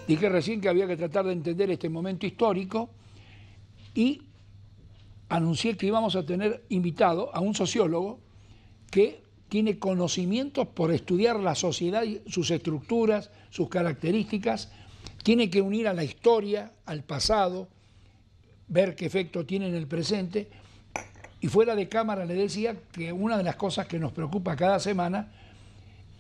Dije recién que había que tratar de entender este momento histórico y anuncié que íbamos a tener invitado a un sociólogo que tiene conocimientos por estudiar la sociedad, sus estructuras, sus características, tiene que unir a la historia, al pasado, ver qué efecto tiene en el presente. Y fuera de cámara le decía que una de las cosas que nos preocupa cada semana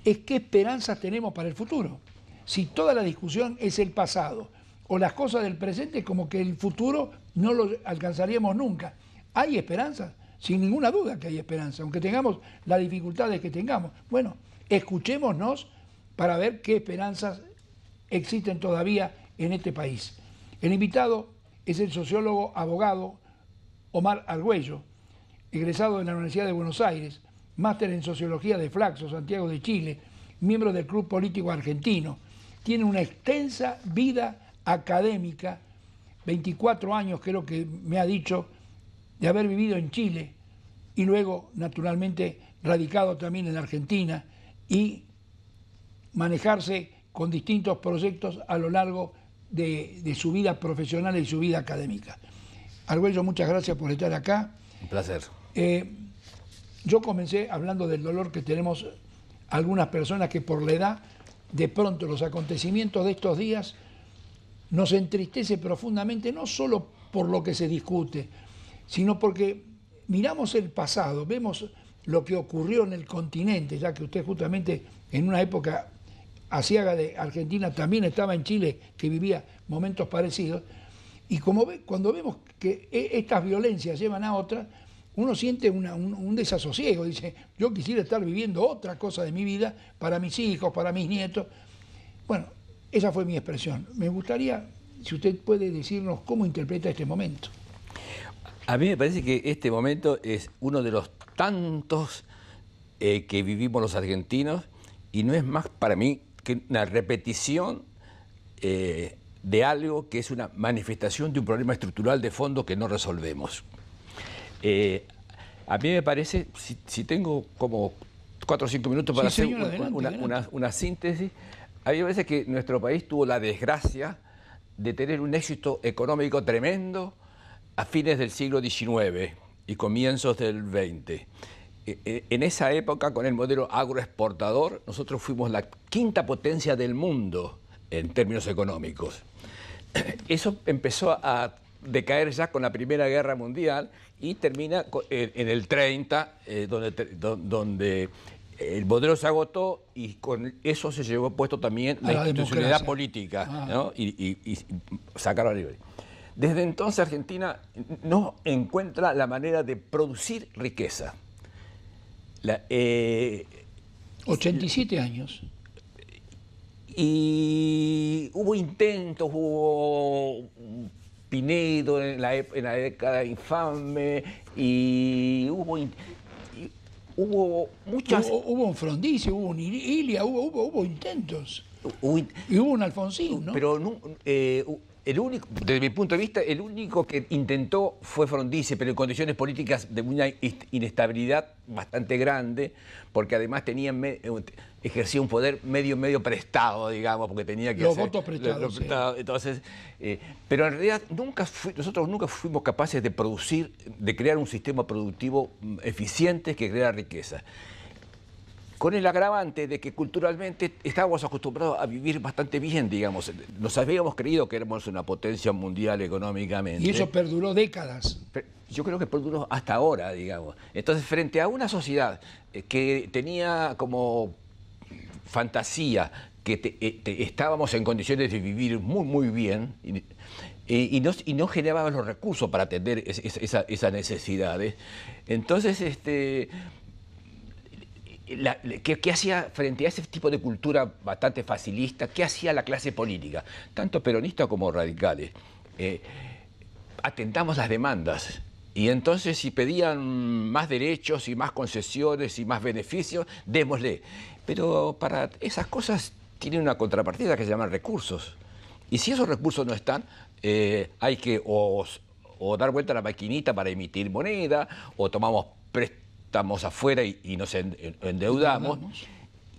es qué esperanzas tenemos para el futuro. Si toda la discusión es el pasado o las cosas del presente, como que el futuro no lo alcanzaríamos nunca. ¿Hay esperanzas? Sin ninguna duda que hay esperanza, aunque tengamos las dificultades que tengamos. Bueno, escuchémonos para ver qué esperanzas existen todavía en este país. El invitado es el sociólogo abogado Omar Argüello, egresado de la Universidad de Buenos Aires, máster en Sociología de Flaxo, Santiago de Chile, miembro del Club Político Argentino. Tiene una extensa vida académica, 24 años creo que me ha dicho, de haber vivido en Chile y luego, naturalmente, radicado también en Argentina y manejarse con distintos proyectos a lo largo de su vida profesional y su vida académica. Argüello, muchas gracias por estar acá. Un placer. Yo comencé hablando del dolor que tenemos algunas personas que por la edad, de pronto los acontecimientos de estos días nos entristece profundamente, no solo por lo que se discute, sino porque miramos el pasado, vemos lo que ocurrió en el continente, ya que usted justamente en una época aciaga de Argentina también estaba en Chile, que vivía momentos parecidos, y cuando vemos que estas violencias llevan a otras, uno siente un desasosiego, dice, yo quisiera estar viviendo otra cosa de mi vida para mis hijos, para mis nietos. Bueno, esa fue mi expresión. Me gustaría, si usted puede decirnos cómo interpreta este momento. A mí me parece que este momento es uno de los tantos que vivimos los argentinos y no es más para mí que una repetición de algo que es una manifestación de un problema estructural de fondo que no resolvemos. A mí me parece, si tengo como 4 o 5 minutos para hacer una síntesis, a mí me parece que nuestro país tuvo la desgracia de tener un éxito económico tremendo a fines del siglo XIX y comienzos del XX. En esa época, con el modelo agroexportador, nosotros fuimos la quinta potencia del mundo en términos económicos. Eso empezó a decaer ya con la Primera Guerra Mundial y termina en el 30, donde el modelo se agotó y con eso se llevó puesto también la institucionalidad política, ¿no? y sacaron a libre. Desde entonces Argentina no encuentra la manera de producir riqueza. 87 años. Y hubo intentos, hubo Pinedo en la década infame, y hubo muchas... Hubo un Frondizi, hubo un Ilia, hubo intentos. Y hubo un Alfonsín, ¿no? Pero no, el único, desde mi punto de vista, el único que intentó fue Frondizi, pero en condiciones políticas de una inestabilidad bastante grande, porque además ejercía un poder medio prestado, digamos, porque tenía que los votos prestados. Sí. Entonces, pero en realidad nosotros nunca fuimos capaces de crear un sistema productivo eficiente que creara riqueza. Con el agravante de que culturalmente estábamos acostumbrados a vivir bastante bien, digamos. Nos habíamos creído que éramos una potencia mundial económicamente. Y eso perduró décadas. Yo creo que perduró hasta ahora, digamos. Entonces, frente a una sociedad que tenía como fantasía que estábamos en condiciones de vivir muy bien y no generábamos los recursos para atender esas necesidades, entonces ¿qué hacía frente a ese tipo de cultura bastante facilista? ¿Qué hacía la clase política? Tanto peronista como radicales. Atentamos las demandas. Y entonces si pedían más derechos y más concesiones y más beneficios, démosle. Pero para esas cosas tienen una contrapartida que se llaman recursos. Y si esos recursos no están, hay que o dar vuelta a la maquinita para emitir moneda, o tomamos préstamos afuera y nos endeudamos.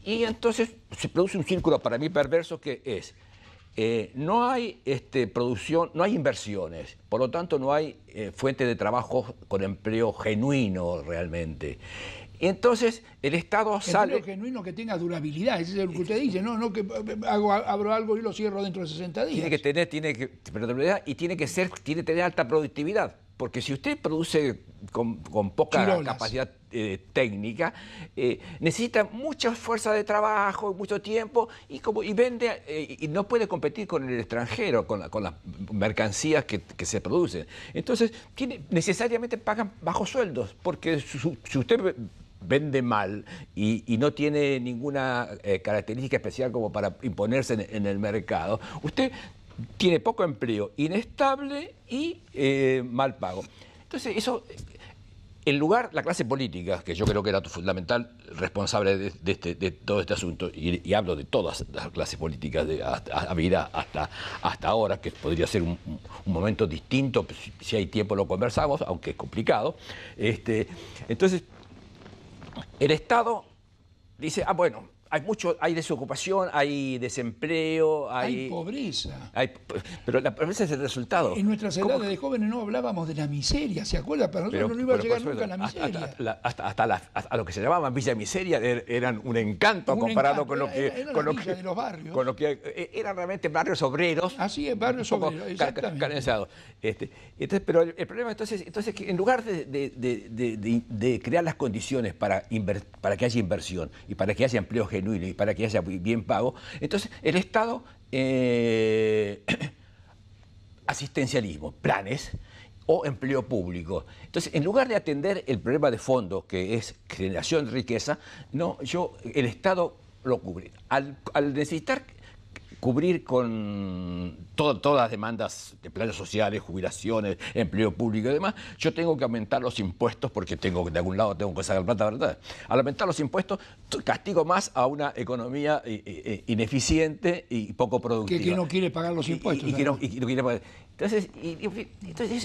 Y entonces se produce un círculo para mí perverso que es no hay producción, no hay inversiones, por lo tanto no hay fuente de trabajo con empleo genuino realmente. Entonces, el Estado sale... Empleo genuino que tenga durabilidad, ese es lo que usted dice, no que abro algo y lo cierro dentro de 60 días. Tiene que tener durabilidad y tiene que tener alta productividad, porque si usted produce con poca capacidad técnica, necesita mucha fuerza de trabajo, mucho tiempo, y vende, y no puede competir con el extranjero, con las mercancías que se producen. Entonces, necesariamente pagan bajos sueldos, porque si usted vende mal y no tiene ninguna característica especial como para imponerse en el mercado, usted tiene poco empleo, inestable y mal pago. Entonces, eso, en lugar, la clase política, que yo creo que era fundamental responsable de todo este asunto, y hablo de todas las clases políticas hasta ahora, que podría ser un momento distinto, si hay tiempo lo conversamos, aunque es complicado. Entonces, el Estado dice, bueno, hay desocupación, hay desempleo, hay pobreza. Pero la pobreza es el resultado. En nuestras edades de jóvenes no hablábamos de la miseria, ¿se acuerda? Para nosotros no iba a llegar nunca a la miseria. Hasta lo que se llamaban Villa Miseria eran un encanto comparado con lo que... de los barrios. Con lo que eran realmente barrios obreros. Así es, barrios obreros, exactamente. Pero el problema entonces es que en lugar de crear las condiciones para que haya inversión y para que haya empleo genuino y para que haya bien pago, entonces el Estado, asistencialismo, planes o empleo público. Entonces, en lugar de atender el problema de fondo, que es generación de riqueza, el Estado lo cubre. Al necesitar cubrir con todas las demandas de planes sociales, jubilaciones, empleo público y demás, yo tengo que aumentar los impuestos porque de algún lado tengo que sacar plata, ¿verdad? Al aumentar los impuestos, castigo más a una economía ineficiente y poco productiva. Que no quiere pagar los impuestos. Y que no quiere pagar. Entonces,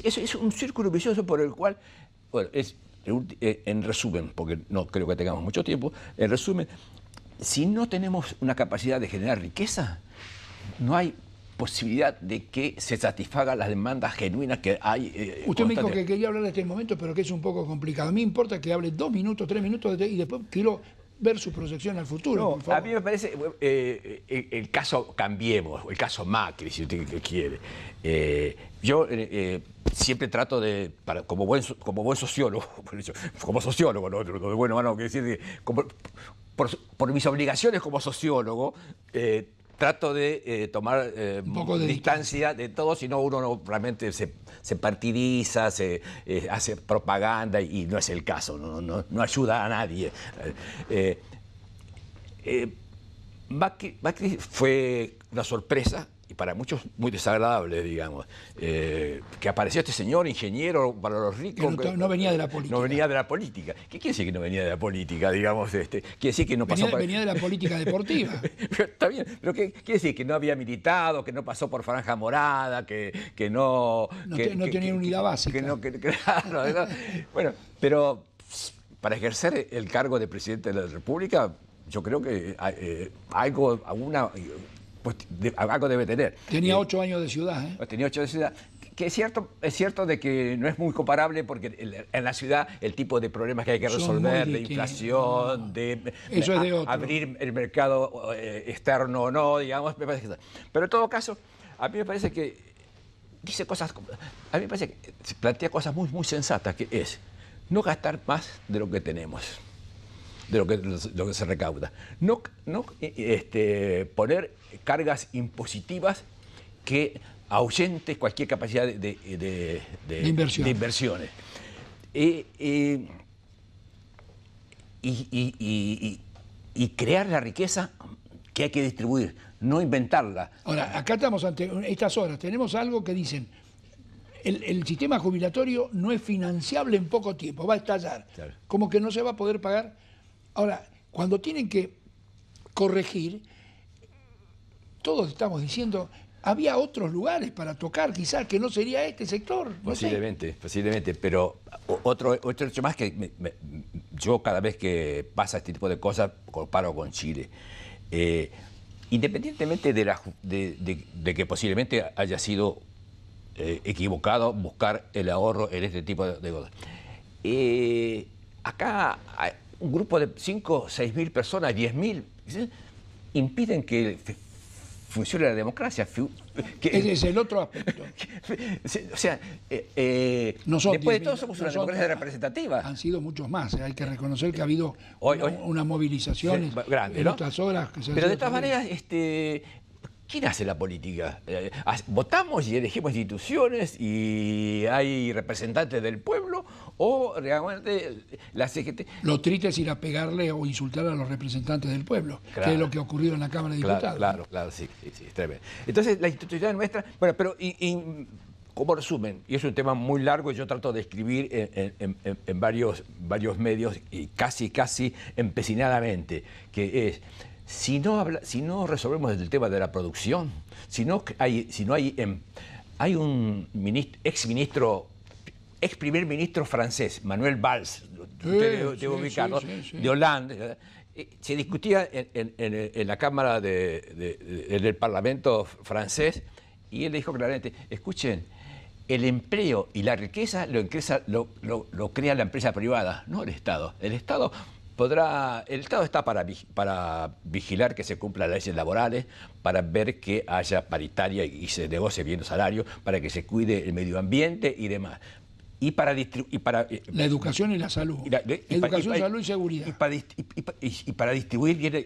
eso es un círculo vicioso por el cual, bueno, en resumen, porque no creo que tengamos mucho tiempo, en resumen, si no tenemos una capacidad de generar riqueza, no hay posibilidad de que se satisfagan las demandas genuinas que hay. Usted me dijo que quería hablar de este momento, pero que es un poco complicado. A mí me importa que hable 2 minutos, 3 minutos, y después quiero ver su proyección al futuro. No, por favor. a mí me parece, el caso Cambiemos, el caso Macri, si usted quiere. Yo siempre trato de, como buen sociólogo, como sociólogo, no de bueno, mano, que decir, por mis obligaciones como sociólogo, trato de tomar un poco de distancia de todo, si no uno realmente se partidiza, hace propaganda y no es el caso, no ayuda a nadie. Macri fue una sorpresa, y para muchos muy desagradable, digamos, que apareció este señor ingeniero para los ricos. Que no venía de la política. No venía de la política. ¿Qué quiere decir que no venía de la política, digamos? Quiere decir que no pasó por... Venía de la política deportiva. Está bien, pero ¿qué quiere decir? Que no había militado, que no pasó por Franja Morada, que no... No tenía unidad básica. Claro, bueno, pero para ejercer el cargo de presidente de la República, yo creo que algo debe tener. Tenía 8 años de ciudad. Tenía 8 años de ciudad. Que es cierto de que no es muy comparable porque en la ciudad el tipo de problemas que hay que resolver, de inflación, de abrir el mercado externo o no, digamos, me parece que... Pero en todo caso, a mí me parece que dice cosas... A mí me parece que se plantea cosas muy, muy sensatas, que es no gastar más de lo que tenemos, de lo que se recauda. No poner cargas impositivas que ahuyente cualquier capacidad de inversiones. Y crear la riqueza que hay que distribuir, no inventarla. Ahora, acá estamos ante estas horas, tenemos algo que dicen, el sistema jubilatorio no es financiable en poco tiempo, va a estallar, claro. Como que no se va a poder pagar. Ahora, cuando tienen que corregir, todos estamos diciendo, había otros lugares para tocar, quizás, que no sería este sector. No posiblemente, pero otro hecho más que yo cada vez que pasa este tipo de cosas comparo con Chile. Independientemente de que posiblemente haya sido equivocado buscar el ahorro en este tipo de cosas. Acá hay un grupo de 5 o 6 mil personas, 10.000, impiden que funcione la democracia. Ese es el otro aspecto. O sea, después de todo somos una democracia representativa. Han sido muchos más. Hay que reconocer que ha habido una movilización grande, en ¿no? estas horas. Pero de todas maneras, ¿quién hace la política? ¿Votamos y elegimos instituciones y hay representantes del pueblo o realmente la CGT? Lo triste es ir a pegarle o insultar a los representantes del pueblo, claro, que es lo que ha ocurrido en la Cámara de Diputados. Claro, sí, es tremendo. Entonces, la institucionalidad nuestra, bueno, pero como resumen, y es un tema muy largo y yo trato de escribir en varios medios y casi empecinadamente, que es... Si no resolvemos el tema de la producción, hay un ex primer ministro francés, Manuel Valls, de Hollande, se discutía en la Cámara del Parlamento francés y él dijo claramente, escuchen, el empleo y la riqueza lo crea la empresa privada, no el Estado. El Estado está para vigilar que se cumplan las leyes laborales, para ver que haya paritaria y se negocie bien los salarios, para que se cuide el medio ambiente y demás. Y para la educación y la salud. Educación, salud y seguridad. Y para distribuir bien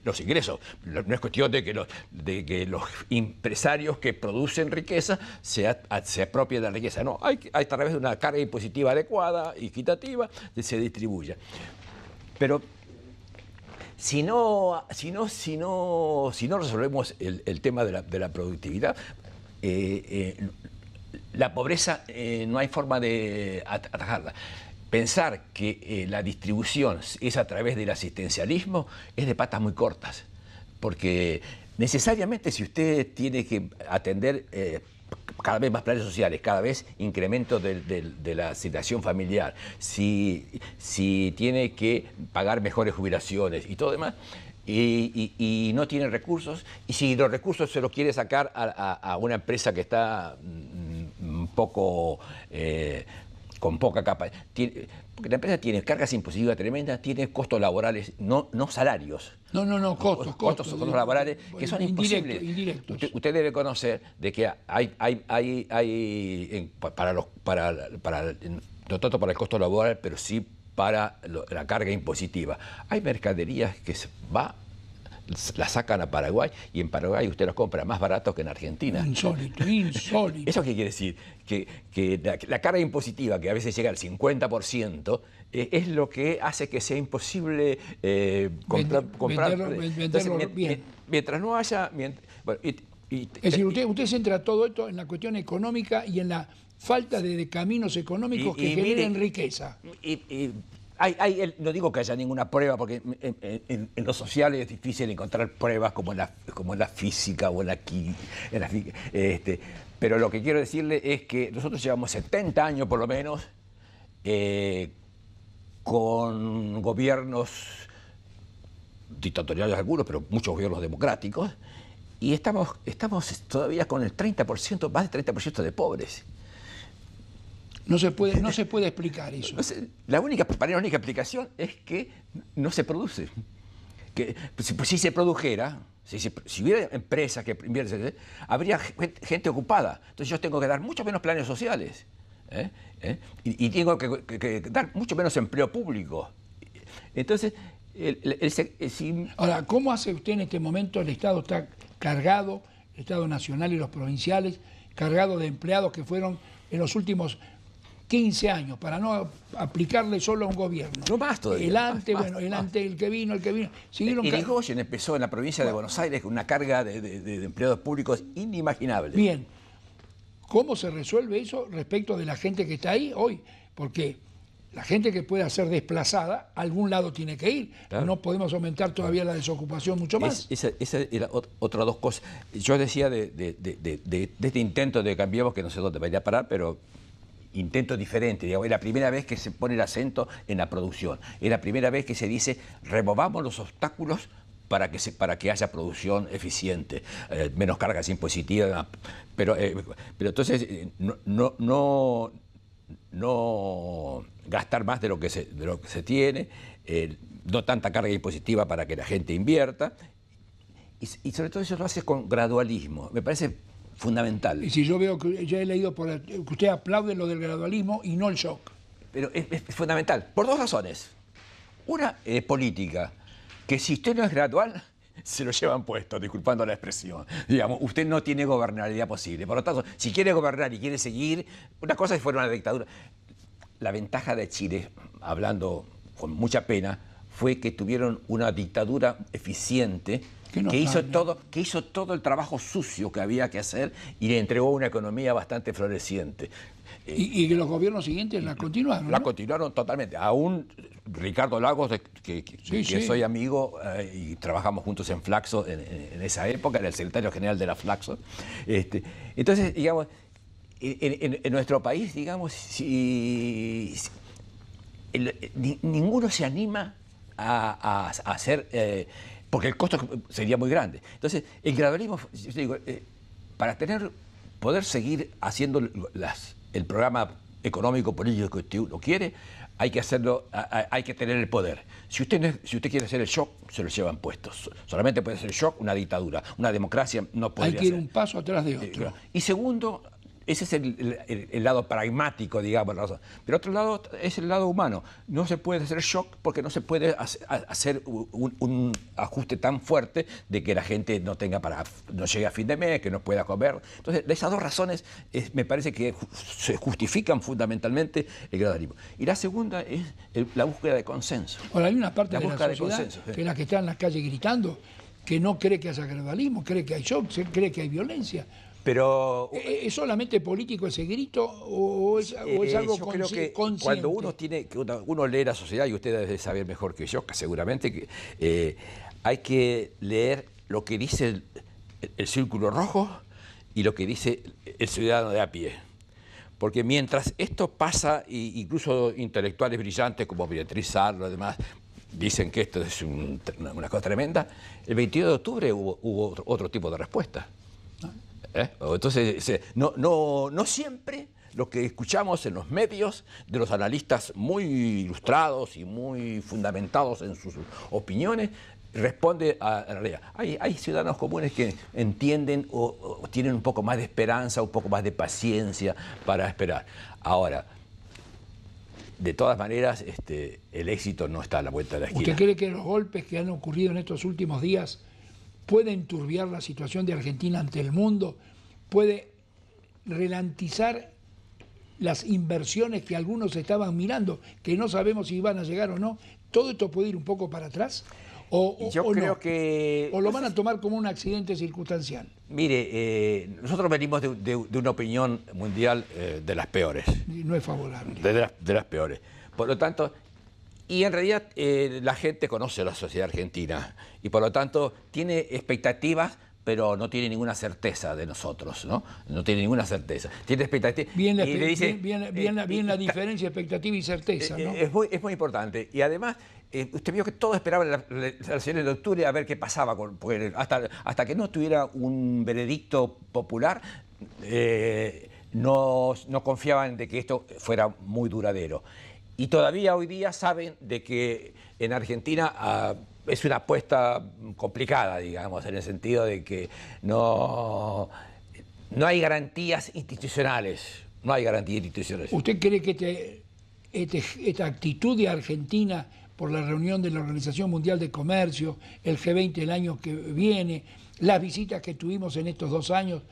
los ingresos. No es cuestión de que los empresarios que producen riqueza se apropien de la riqueza. No, hay a través de una carga impositiva adecuada, equitativa, se distribuya. Pero si no resolvemos el tema de la productividad, la pobreza no hay forma de atajarla. Pensar que la distribución es a través del asistencialismo es de patas muy cortas, porque necesariamente si usted tiene que atender cada vez más planes sociales, cada vez incremento de la situación familiar, si tiene que pagar mejores jubilaciones y todo demás, y no tiene recursos, y si los recursos se los quiere sacar a una empresa que está un poco con poca capacidad, porque la empresa tiene cargas impositivas tremendas, tiene costos laborales, no salarios. Costos laborales que son imposibles. Indirectos. Usted debe conocer de que no tanto para el costo laboral, pero sí para la carga impositiva. Hay mercaderías que las sacan a Paraguay y en Paraguay usted los compra más baratos que en Argentina. Insólito. ¿Eso qué quiere decir? Que la carga impositiva, que a veces llega al 50%, es lo que hace que sea imposible comprar. Venderlo bien. Mientras no haya... es decir, usted centra todo esto en la cuestión económica y en la falta de caminos económicos que generen riqueza. No digo que haya ninguna prueba, porque en lo social es difícil encontrar pruebas como en la física o pero lo que quiero decirle es que nosotros llevamos 70 años por lo menos con gobiernos dictatoriales algunos, pero muchos gobiernos democráticos, y estamos todavía con el 30%, más del 30% de pobres. No se puede explicar eso. La única explicación es que no se produce. Que si se produjera, si hubiera empresas que invierten, habría gente ocupada. Entonces yo tengo que dar mucho menos planes sociales. Y tengo que dar mucho menos empleo público. Entonces, Ahora, ¿cómo hace usted en este momento? El Estado está cargado, el Estado nacional y los provinciales, cargado de empleados que fueron en los últimos 15 años, para no aplicarle solo a un gobierno. No más todavía. El que vino. Irigoyen empezó en la provincia de Buenos Aires con una carga de empleados públicos inimaginable. Bien. ¿Cómo se resuelve eso respecto de la gente que está ahí hoy? Porque la gente que pueda ser desplazada, a algún lado tiene que ir. Claro. No podemos aumentar todavía la desocupación mucho más. Esa era otras dos cosas. Yo decía de este intento de Cambiemos, que no sé dónde vaya a parar, pero intento diferente. Digamos, es la primera vez que se pone el acento en la producción. Es la primera vez que se dice, removamos los obstáculos para que haya producción eficiente, menos cargas impositivas, pero entonces no gastar más de lo que se tiene, no tanta carga impositiva para que la gente invierta, y sobre todo eso lo hace con gradualismo, me parece fundamental. Y si yo veo que ya he leído que usted aplaude lo del gradualismo y no el shock. Pero es fundamental, por dos razones. Una es política, que si usted no es gradual, se lo llevan puesto, disculpando la expresión. Digamos, usted no tiene gobernabilidad posible. Por lo tanto, si quiere gobernar y quiere seguir, una cosa es si fuera una dictadura. La ventaja de Chile, hablando con mucha pena, fue que tuvieron una dictadura eficiente que hizo todo el trabajo sucio que había que hacer y le entregó una economía bastante floreciente. Y que los gobiernos siguientes la continuaron, ¿no? La continuaron totalmente. Aún Ricardo Lagos, que soy amigo y trabajamos juntos en Flaxo en esa época, era el secretario general de la Flaxo. Entonces, digamos, en nuestro país, digamos, ninguno se anima a hacer... porque el costo sería muy grande. Entonces, el gradualismo, yo digo, para poder seguir haciendo el programa económico, político que usted lo quiere, hay que hacerlo, hay que tener el poder. Si usted quiere hacer el shock, se lo llevan puestos. Solamente puede ser el shock una dictadura. Una democracia no podría ser. Hay que ir un paso atrás de otro. Y segundo, ese es el lado pragmático, digamos. Pero otro lado es el lado humano. No se puede hacer shock porque no se puede hacer un ajuste tan fuerte de que la gente no llegue a fin de mes, que no pueda comer. Entonces, de esas dos razones me parece que se justifican fundamentalmente el gradualismo. Y la segunda es la búsqueda de consenso. Ahora, hay una parte de la sociedad que es la que está en las calles gritando, que no cree que haya gradualismo, cree que hay shock, cree que hay violencia. Pero ¿es solamente político ese grito o es algo yo creo que consciente? Cuando uno lee la sociedad, y usted debe saber mejor que yo, que seguramente que hay que leer lo que dice el círculo rojo y lo que dice el ciudadano de a pie. Porque mientras esto pasa, incluso intelectuales brillantes como Beatriz Sarlo y demás dicen que esto es una cosa tremenda, el 22 de octubre hubo otro tipo de respuesta. Entonces, no siempre lo que escuchamos en los medios de los analistas muy ilustrados y muy fundamentados en sus opiniones responde a la realidad. Hay ciudadanos comunes que entienden o tienen un poco más de esperanza, un poco más de paciencia para esperar. Ahora, de todas maneras, el éxito no está a la vuelta de la esquina. ¿Usted cree que los golpes que han ocurrido en estos últimos días puede turbiar la situación de Argentina ante el mundo, puede ralentizar las inversiones que algunos estaban mirando, que no sabemos si van a llegar o no? ¿Todo esto puede ir un poco para atrás? Yo creo que... ¿O lo van a tomar como un accidente circunstancial? Mire, nosotros venimos de una opinión mundial de las peores. No es favorable. De las peores. Por lo tanto... Y en realidad la gente conoce la sociedad argentina y por lo tanto tiene expectativas, pero no tiene ninguna certeza de nosotros, ¿no? No tiene ninguna certeza. Tiene expectativas. Bien la diferencia, expectativa y certeza, ¿no? Es muy importante. Y además, usted vio que todos esperaban las elecciones de octubre a ver qué pasaba, porque hasta que no tuviera un veredicto popular, no confiaban de que esto fuera muy duradero. Y todavía hoy día saben de que en Argentina es una apuesta complicada, digamos, en el sentido de que no hay garantías institucionales. No hay garantías institucionales. ¿Usted cree que esta actitud de Argentina por la reunión de la Organización Mundial de Comercio, el G20 el año que viene, las visitas que tuvimos en estos 2 años,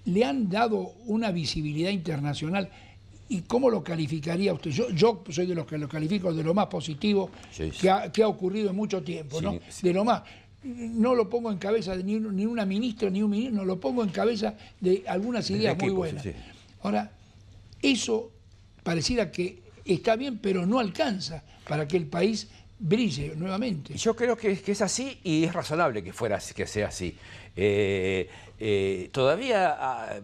le han dado una visibilidad internacional? ¿Y cómo lo calificaría usted? Yo soy de los que lo califico de lo más positivo que ha ocurrido en mucho tiempo, ¿no? De lo más. No lo pongo en cabeza de ni una ministra ni un ministro, no lo pongo en cabeza de algunas ideas muy buenas. Ahora, eso pareciera que está bien, pero no alcanza para que el país brille nuevamente. Yo creo que es así y es razonable que sea así. Todavía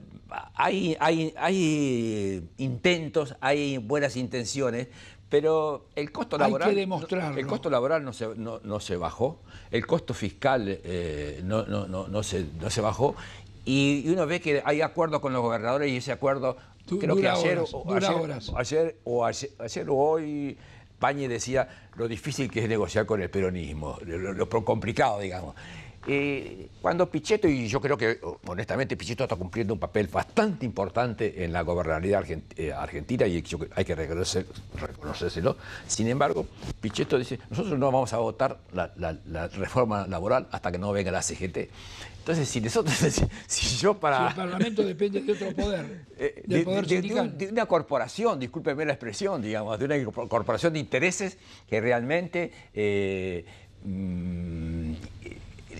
hay intentos, hay buenas intenciones, Pero el costo laboral, hay que demostrarlo. El costo laboral no se bajó, el costo fiscal no se bajó, y uno ve que hay acuerdo con los gobernadores, y ese acuerdo, creo que ayer o hoy, Pañi decía lo difícil que es negociar con el peronismo, lo complicado, digamos. Cuando Pichetto, y yo creo que honestamente Pichetto está cumpliendo un papel bastante importante en la gobernabilidad argentina, y hay que reconocérselo. Sin embargo, Pichetto dice, nosotros no vamos a votar la reforma laboral hasta que no venga la CGT. Entonces, si el Parlamento depende de otro poder, del poder sindical. De una corporación, discúlpeme la expresión, digamos, de una corporación de intereses que realmente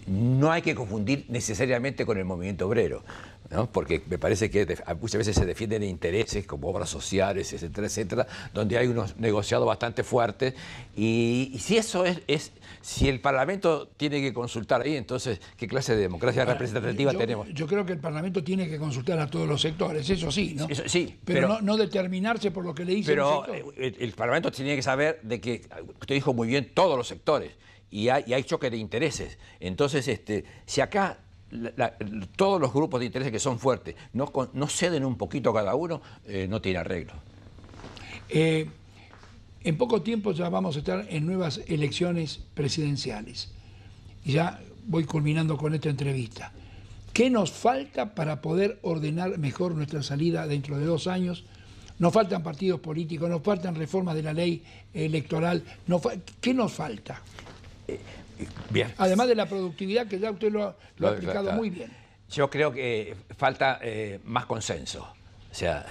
no hay que confundir necesariamente con el movimiento obrero, ¿no? Porque me parece que muchas veces se defienden intereses como obras sociales, etcétera, etcétera, donde hay unos negociados bastante fuertes, y si eso si el Parlamento tiene que consultar ahí, entonces, ¿qué clase de democracia representativa tenemos? Yo creo que el Parlamento tiene que consultar a todos los sectores, eso sí, ¿no? Eso, sí, pero no determinarse por lo que le dice el sector. Pero el Parlamento tiene que saber de que, usted dijo muy bien, todos los sectores, y hay choque de intereses. Entonces, si acá todos los grupos de intereses que son fuertes no ceden un poquito cada uno, no tiene arreglo. En poco tiempo ya vamos a estar en nuevas elecciones presidenciales. Y ya voy culminando con esta entrevista. ¿Qué nos falta para poder ordenar mejor nuestra salida dentro de 2 años? Nos faltan partidos políticos, nos faltan reformas de la ley electoral. ¿Qué nos falta? Bien. Además de la productividad, que ya usted lo ha explicado muy bien. Yo creo que falta más consenso. O sea,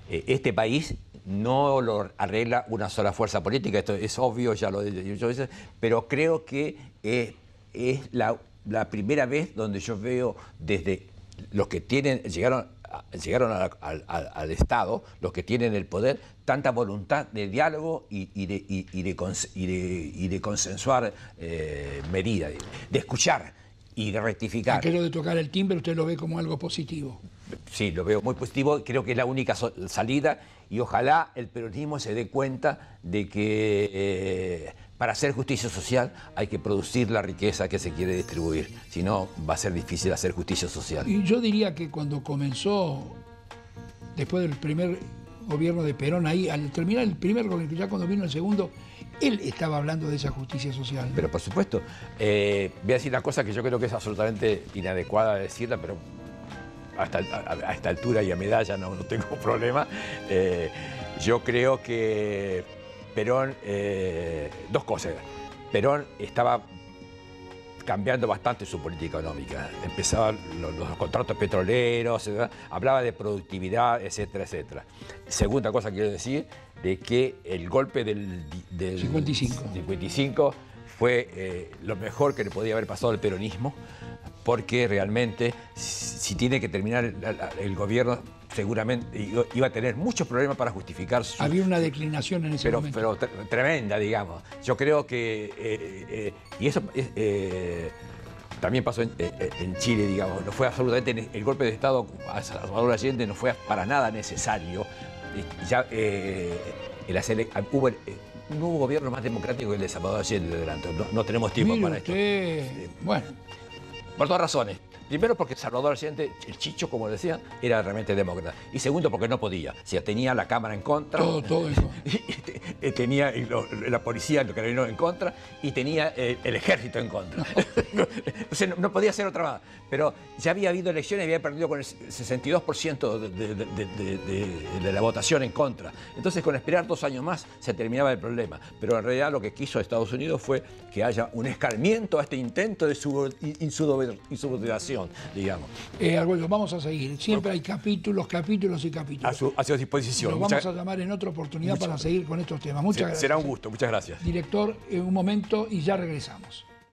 este país no lo arregla una sola fuerza política, esto es obvio, ya lo he dicho, pero creo que es la primera vez donde yo veo desde los que llegaron al Estado, los que tienen el poder, tanta voluntad de diálogo y de consensuar medidas, de escuchar y de rectificar. Aquello de tocar el timbre, usted lo ve como algo positivo. Sí, lo veo muy positivo, creo que es la única salida, y ojalá el peronismo se dé cuenta de que para hacer justicia social hay que producir la riqueza que se quiere distribuir, si no va a ser difícil hacer justicia social. Y yo diría que cuando comenzó, después del primer gobierno de Perón, ahí al terminar el primer gobierno, ya cuando vino el segundo, él estaba hablando de esa justicia social. Pero por supuesto, voy a decir una cosa que yo creo que es absolutamente inadecuada decirla, pero a esta altura y a mi edad ya no tengo problema. Yo creo que Perón, 2 cosas. Perón estaba cambiando bastante su política económica. Empezaban los contratos petroleros, ¿verdad? Hablaba de productividad, etcétera, etcétera. Segunda cosa que quiero decir, de que el golpe del 55 fue lo mejor que le podía haber pasado al peronismo, porque realmente, si tiene que terminar el gobierno, seguramente iba a tener muchos problemas para justificar su... Había una declinación en ese momento. Pero tremenda, digamos. Yo creo que... y eso también pasó en Chile, digamos. No fue absolutamente... El golpe de Estado a Salvador Allende no fue para nada necesario. Ya no hubo gobierno más democrático que el de Salvador Allende de adelante. No tenemos tiempo para esto. Bueno. Por 2 razones. Primero, porque Salvador Allende, el Chicho, como decía, era realmente demócrata. Y segundo, porque no podía. O sea, tenía la Cámara en contra. Todo eso. Tenía la policía, el carabinero en contra, y tenía el ejército en contra. O sea, no podía hacer otra más. Pero ya había habido elecciones y había perdido con el 62% de la votación en contra. Entonces, con esperar 2 años más, se terminaba el problema. Pero en realidad lo que quiso Estados Unidos fue que haya un escarmiento a este intento de insubordinación, digamos. Arguello, vamos a seguir. Siempre hay capítulos y capítulos. A su disposición. Lo vamos a llamar en otra oportunidad para seguir con estos temas. Muchas gracias. Será un gusto, muchas gracias. Director, un momento y ya regresamos.